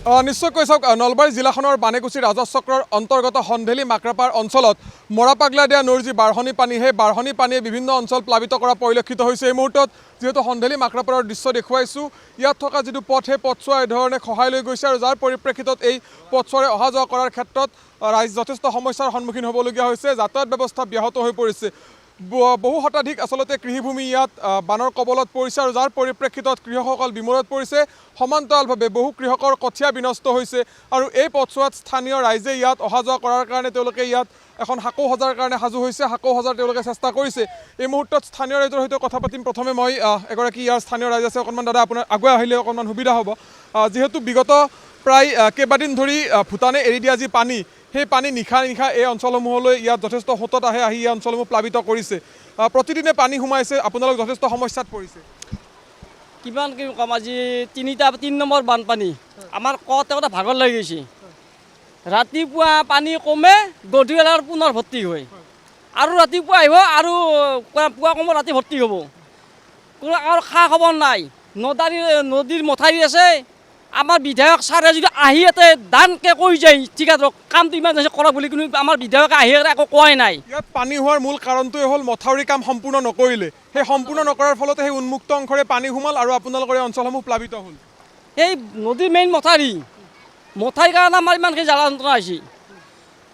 নিশ্চয়কৈ চাওক নলবাৰী জিলাখনৰ বানেকুচি ৰাজহ চক্ৰৰ অন্তৰ্গত সন্ধেলি মাকৰাপাৰ অঞ্চলত মৰাপাগলাদিয়া নৈৰ যি বাঢ়নী পানী সেই বাঢ়নী পানীয়ে বিভিন্ন অঞ্চল প্লাবিত কৰা পৰিলক্ষিত হৈছে। এই মুহূৰ্তত যিহেতু সন্ধেলি মাকৰাপাৰৰ দৃশ্য দেখুৱাইছোঁ, ইয়াত থকা যিটো পথ সেই পথছোৱা এধৰণে খহাই লৈ গৈছে আৰু যাৰ পৰিপ্ৰেক্ষিতত এই পথছোৱাৰে অহা যোৱা কৰাৰ ক্ষেত্ৰত ৰাইজ যথেষ্ট সমস্যাৰ সন্মুখীন হ'বলগীয়া হৈছে। যাতায়াত ব্যৱস্থা ব্যাহত হৈ পৰিছে। বহু শতাধিক আচলতে কৃষিভূমি ইয়াত বানৰ কবলত পৰিছে আৰু যাৰ পৰিপ্ৰেক্ষিতত কৃষকসকল বিমোৰত পৰিছে। সমান্তৰালভাৱে বহু কৃষকৰ কঠীয়া বিনষ্ট হৈছে আৰু এই পথছোৱাত স্থানীয় ৰাইজে ইয়াত অহা যোৱা কৰাৰ কাৰণে তেওঁলোকে ইয়াত এখন সাঁকো সজাৰ কাৰণে সাজু হৈছে। সাঁকো সজাৰ তেওঁলোকে চেষ্টা কৰিছে। এই মুহূৰ্তত স্থানীয় ৰাইজৰ সৈতে কথা পাতিম। প্ৰথমে মই এগৰাকী ইয়াৰ স্থানীয় ৰাইজ আছে, অকণমান দাদা আপোনাৰ আগুৱাই আহিলে অকণমান সুবিধা হ'ব। যিহেতু বিগত প্ৰায় কেইবাদিন ধৰি ভূটানে এৰি দিয়া যি পানী, সেই পানী নিশা এই অঞ্চলসমূহলৈ ইয়াত যথেষ্ট সোঁতত আহি এই অঞ্চলসমূহ প্লাবিত কৰিছে। প্ৰতিদিনে পানী সোমাইছে, আপোনালোক যথেষ্ট সমস্যাত পৰিছে। কিমান কি কম, আজি 3 নম্বৰ বানপানী আমাৰ কওঁতে ভাগৰ লাগি গৈছে। ৰাতিপুৱা পানী কমে, গধূলি পুনৰ ভৰ্তি হয় আৰু ৰাতিপুৱা আহিব আৰু পুৱা কমে ৰাতি ভৰ্তি হ'ব। কোনো আৰু খা খবৰ নাই। নদীৰ মথাউৰি আছে। আমাৰ বিধায়ক ছাৰে যদি আহি ইয়াতে দানকে কৈ যায় ঠিক আছে কামটো ইমান কৰা বুলি, কিন্তু আমাৰ বিধায়কে আহি একো কোৱাই নাই। ইয়াত পানী হোৱাৰ মূল কাৰণটোৱে হ'ল মথাউৰি কাম সম্পূৰ্ণ নকৰিলে। সেই সম্পূৰ্ণ নকৰাৰ ফলতে সেই উন্মুক্ত অংশৰে পানী সোমাল আৰু আপোনালোকৰ এই অঞ্চলসমূহ প্লাবিত হ'ল। সেই নদীৰ মেইন মথাউৰিৰ কাৰণে আমাৰ ইমানখিনি জ্বালা যন্ত্ৰণা হৈছে।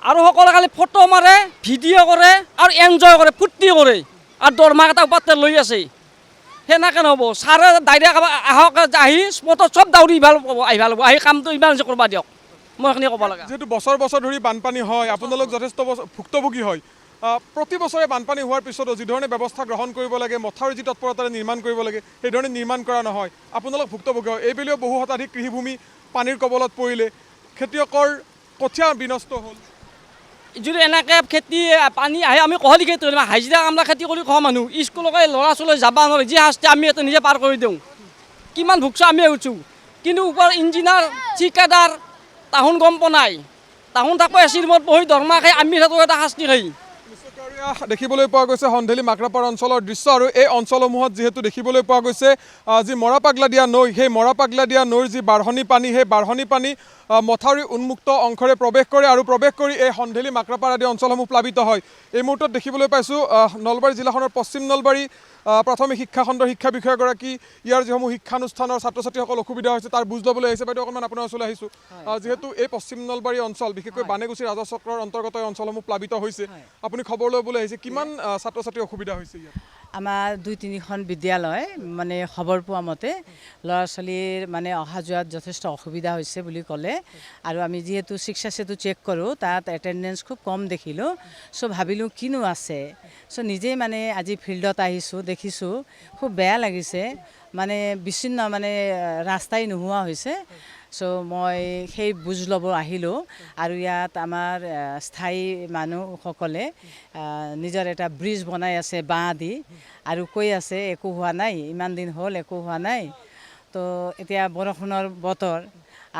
আৰু সকলোৱে খালি ফটো মাৰে, ভিডিঅ' কৰে আৰু এনজয় কৰে, ফূৰ্তি কৰে আৰু দৰমহা এটা ওপৰতে লৈ আছে। সেনেকৈ নহ'ব। ছাৰে ডাইৰেক্ট আহক, আহি স্পটত চব দাউৰি আহি কামটো ইমান কৰিব দিয়ক। মই এইখিনি ক'ব লাগে। যিহেতু বছৰ ধৰি বানপানী হয়, আপোনালোক যথেষ্ট ভুক্তভোগী হয়। প্ৰতি বছৰে বানপানী হোৱাৰ পিছতো যিধৰণে ব্যৱস্থা গ্ৰহণ কৰিব লাগে, মথাউৰি যি তৎপৰতাৰে নিৰ্মাণ কৰিব লাগে, সেইধৰণে নিৰ্মাণ কৰা নহয়। আপোনালোক ভুক্তভোগী হয়। এইবেলিও বহু শতাধিক কৃষিভূমি পানীৰ কবলত পৰিলে, খেতিয়কৰ কঠীয়া বিনষ্ট হ'ল। যদি এনেকৈ খেতি পানী আহে আমি কহলি খেতি কৰিম, হাজিৰা কামলা খেতি কৰি খোৱা মানুহ, স্কুলকে ল'ৰা ছোৱালী যাব নোৱাৰে, যি শাস্তি আমি ইয়াতে নিজে পাৰ কৰি দিওঁ। কিমান ভুগছোঁ আমি উঠছোঁ, কিন্তু ওপৰ ইঞ্জিনিয়াৰ ঠিকাদাৰ তাহোন গম পোৱা নাই। তাহোন থাকো এচি ৰুমত বহি দৰমহা খাই, আমি থাকোঁ এটা শাস্তি খাই। দেখিবলৈ পোৱা গৈছে সন্ধেলি মাকৰাপাৰ অঞ্চলৰ দৃশ্য। আৰু এই অঞ্চলসমূহত যিহেতু দেখিবলৈ পোৱা গৈছে যি মৰাপাগলাদিয়া নৈ, সেই মৰাপাগলাদিয়া নৈৰ যি বাঢ়নী পানী, সেই বাঢ়নী পানী মথাউৰি উন্মুক্ত অংশৰে প্ৰৱেশ কৰে আৰু প্ৰৱেশ কৰি এই সন্ধেলি মাকৰাপাৰ আদি অঞ্চলসমূহ প্লাবিত হয়। এই মুহূৰ্তত দেখিবলৈ পাইছোঁ নলবাৰী জিলাখনৰ পশ্চিম নলবাৰী প্ৰাথমিক শিক্ষা খণ্ডৰ শিক্ষা বিষয়াগৰাকী ইয়াৰ যিসমূহ শিক্ষানুষ্ঠানৰ ছাত্ৰ ছাত্ৰীসকল অসুবিধা হৈছে তাৰ বুজ ল'বলৈ আহিছে। বাইদেউ অকণমান আপোনাৰ ওচৰলৈ আহিছোঁ। যিহেতু এই পশ্চিম নলবাৰী অঞ্চল, বিশেষকৈ বানেকুচি ৰাজহ চক্ৰৰ অন্তৰ্গত এই অঞ্চলসমূহ প্লাবিত হৈছে, আপুনি খবৰ ল'বলৈ আহিছে, কিমান ছাত্ৰ ছাত্ৰীৰ অসুবিধা হৈছে ইয়াত? আমাৰ 2-3খন বিদ্যালয় মানে খবৰ পোৱা মতে ল'ৰা ছোৱালীৰ মানে অহা যোৱাত যথেষ্ট অসুবিধা হৈছে বুলি ক'লে। আৰু আমি যিহেতু শিক্ষাছেতু চেক কৰোঁ, তাত এটেণ্ডেঞ্চ খুব কম দেখিলোঁ। চ' ভাবিলোঁ কিনো আছে। চ' নিজেই মানে আজি ফিল্ডত আহিছোঁ, দেখিছোঁ খুব বেয়া লাগিছে। মানে বিচ্ছিন্ন মানে ৰাস্তাই নোহোৱা হৈছে। চ' মই সেই বুজ ল'ব আহিলোঁ। আৰু ইয়াত আমাৰ স্থায়ী মানুহসকলে নিজৰ এটা ব্ৰিজ বনাই আছে বাঁহ দি, আৰু কৈ আছে একো হোৱা নাই, ইমান দিন হ'ল একো হোৱা নাই। তো এতিয়া বৰষুণৰ বতৰ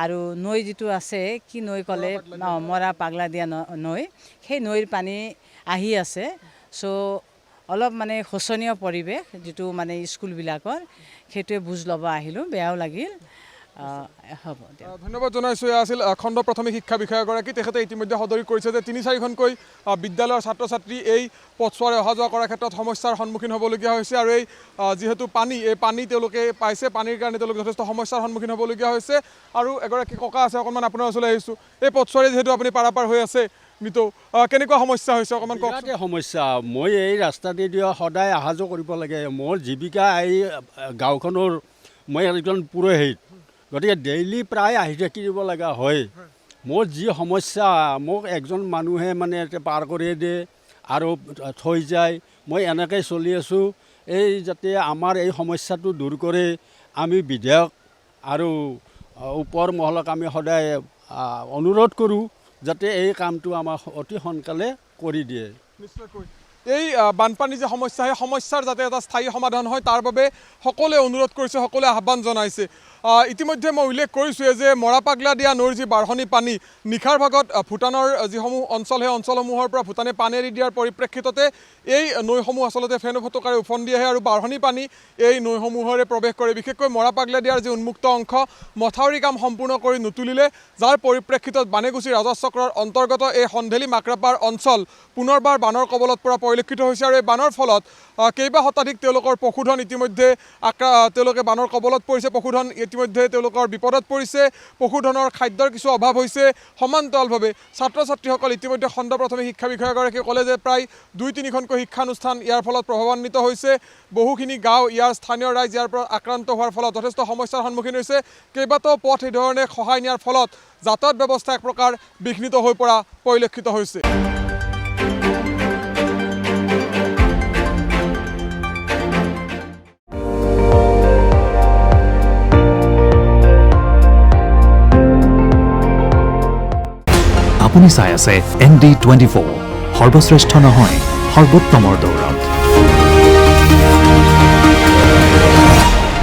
আৰু নৈ যিটো আছে, কি নৈ ক'লে, মৰাপাগলাদিয়া নৈ, সেই নৈৰ পানী আহি আছে। চ' অলপ মানে শোচনীয় পৰিৱেশ যিটো মানে স্কুলবিলাকৰ, সেইটোৱে বুজ ল'ব আহিলোঁ। বেয়াও লাগিল। হ'ব দিয়ক। ধন্যবাদ জনাইছোঁ। এয়া আছিল খণ্ড প্ৰাথমিক শিক্ষা বিষয়াগৰাকী। তেখেতে ইতিমধ্যে সদৰি কৰিছে যে 3-4খনকৈ বিদ্যালয়ৰ ছাত্ৰ ছাত্ৰী এই পথছোৱাৰে অহা যোৱা কৰাৰ ক্ষেত্ৰত সমস্যাৰ সন্মুখীন হ'বলগীয়া হৈছে। আৰু এই যিহেতু এই পানী তেওঁলোকে পাইছে, পানীৰ কাৰণে তেওঁলোকে যথেষ্ট সমস্যাৰ সন্মুখীন হ'বলগীয়া হৈছে। আৰু এগৰাকী ককা আছে, অকণমান আপোনাৰ ওচৰলৈ আহিছোঁ। এই পথছোৱাৰে যিহেতু আপুনি পাৰাপাৰ হৈ আছে, নিতৌ কেনেকুৱা সমস্যা হৈছে অকণমান কওক। সমস্যা, মই এই ৰাস্তাতেদি সদায় অহা যোৱা কৰিব লাগে। মোৰ জীৱিকা এই গাঁওখনৰ, মই এজন পুৰোহিত, গতিকে ডেইলি প্ৰায় আহি থাকিব লগা হয়। মোৰ যি সমস্যা, মোক একজন মানুহে মানে পাৰ কৰি দিয়ে আৰু থৈ যায়। মই এনেকৈ চলি আছোঁ। এই যাতে আমাৰ এই সমস্যাটো দূৰ কৰে, আমি বিধায়ক আৰু ওপৰ মহলক আমি সদায় অনুৰোধ কৰোঁ যাতে এই কামটো আমাক অতি সোনকালে কৰি দিয়ে। নিশ্চয়কৈ এই বানপানী যে সমস্যা সেই সমস্যাৰ যাতে এটা স্থায়ী সমাধান হয় তাৰ বাবে সকলোৱে অনুৰোধ কৰিছে, সকলোৱে আহ্বান জনাইছে। ইতিমধ্যে মই উল্লেখ কৰিছোঁৱে যে মৰাপাগলা দিয়া নৈৰ যি বাঢ়নি পানী নিশাৰ ভাগত ভূটানৰ যিসমূহ অঞ্চল সেই অঞ্চলসমূহৰ পৰা ভূটানে পানী এৰি দিয়াৰ পৰিপ্ৰেক্ষিততে এই নৈসমূহ আচলতে ফেনো ফটকাৰে উফন্দি আহে আৰু বাঢ়নি পানী এই নৈসমূহৰে প্ৰৱেশ কৰে। বিশেষকৈ মৰাপাগলা দিয়াৰ যি উন্মুক্ত অংশ মথাউৰি কাম সম্পূৰ্ণ কৰি নুতুলিলে, যাৰ পৰিপ্ৰেক্ষিতত বানেকুচি ৰাজহ চক্ৰৰ অন্তৰ্গত এই সন্ধেলি মাক্ৰাপাৰ অঞ্চল পুনৰবাৰ বানৰ কবলত পৰা পৰিলক্ষিত হৈছে আৰু এই বানৰ ফলত কেইবা শতাধিক তেওঁলোকৰ পশুধন ইতিমধ্যে তেওঁলোকে বানৰ কবলত পৰিছে। পশুধন ইতিমধ্যে তেওঁলোকৰ বিপদত পৰিছে। পশুধনৰ খাদ্যৰ কিছু অভাৱ হৈছে। সমান্তৰালভাৱে ছাত্ৰ ছাত্ৰীসকল ইতিমধ্যে খণ্ড প্ৰাথমিক শিক্ষা বিষয়াগৰাকীয়ে ক'লে যে প্ৰায় 2-3খনকৈ শিক্ষানুষ্ঠান ইয়াৰ ফলত প্ৰভাৱান্বিত হৈছে। বহুখিনি গাঁও ইয়াৰ স্থানীয় ৰাইজ ইয়াৰ পৰা আক্ৰান্ত হোৱাৰ ফলত যথেষ্ট সমস্যাৰ সন্মুখীন হৈছে। কেইবাটাও পথ এই ধৰণে খহাই নিয়াৰ ফলত যাতায়াত ব্যৱস্থা এক প্ৰকাৰ বিঘ্নিত হৈ পৰা পৰিলক্ষিত হৈছে। আপুনি চাই আছে ND24 সৰ্বশ্ৰেষ্ঠ নহয় সৰ্বোত্তমৰ দৌৰত।